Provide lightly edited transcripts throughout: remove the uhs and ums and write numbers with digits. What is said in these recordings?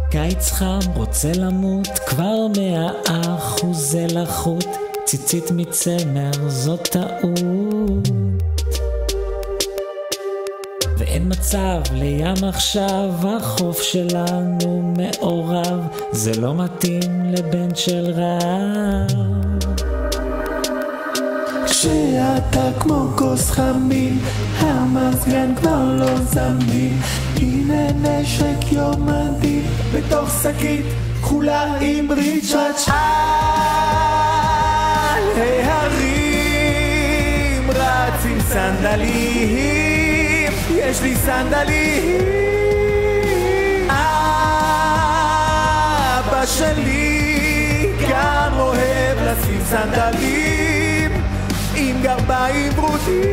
קיץ חם רוצה למות, כבר 100% לחות, ציצית מצמר זאת טעות. ואין מצב לים עכשיו, החוף שלנו מעורב, זה לא מתאים לבן של רב. כשאתה כמו כוס חמים, המזגן כבר לא זמין, הנה נשק יום מדהים בתוך שקית כחולה עם ריצ'ראץ'. על ההרים רץ עם סנדלים, יש לי סנדלים. אבא שלי גם אוהב לשים סנדלים עם גרביים ברוטים.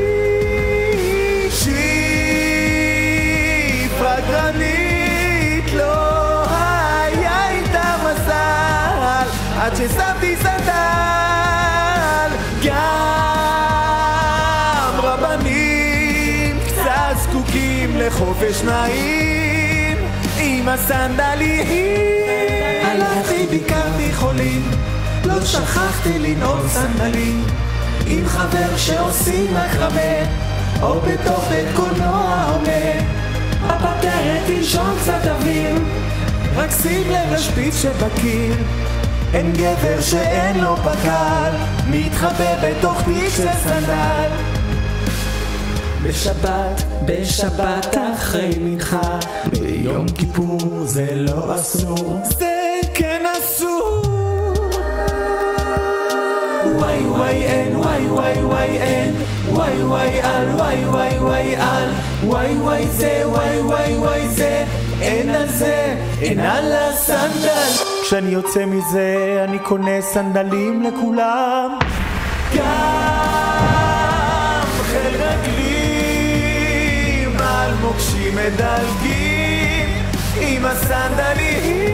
שפרה גרנית לא היה איתה מזל עד ששמתי סנדל. גם רבנים קצת זקוקים לחופש נעים עם הסנדלים. הלכתי ביקרתי חולים, לא שכחתי לנעול סנדלים, עם חבר שעושים מקרמה או בתוך בית קולנוע עולה. בפטרת תנשום קצת אוויר, רק שים לב לשפיץ שבקיר, אין גבר שאין לו פקל, מתחבא בתוך פיק של סנדל. בשבת אחרי מנחה, ביום כיפור זה לא אסור, זה כן אסור. וואי וואי אין, וואי וואי וואי אין, וואי וואי על, וואי וואי וואי על, וואי וואי זה, וואי וואי וואי זה, אין על זה, אין על הסנדל. כשאני יוצא מזה אני קונה סנדלים לכולם, גם חיל רגלים על מוקשים מדלגים עם הסנדלים.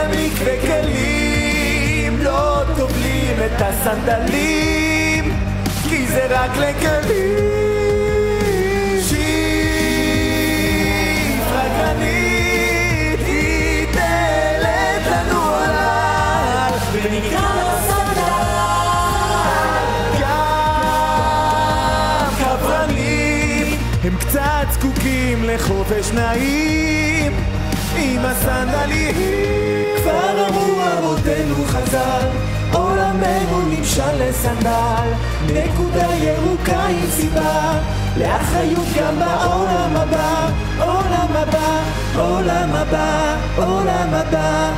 במקווה כלים לא טובלים את הסנדלים, כי זה רק לכלים. שפרה גרנית היא דלת לנו עליו ונקרא לה סנדל. גם קברנים הם קצת זקוקים לחופש נעים עם הסנדלים. כבר אמרו אבותינו חז"ל, עולמנו נמשל לסנדל, נקודה ירוקה עם סיבה לאחריות גם בעולם הבא, עולם הבא, עולם הבא, עולם הבא.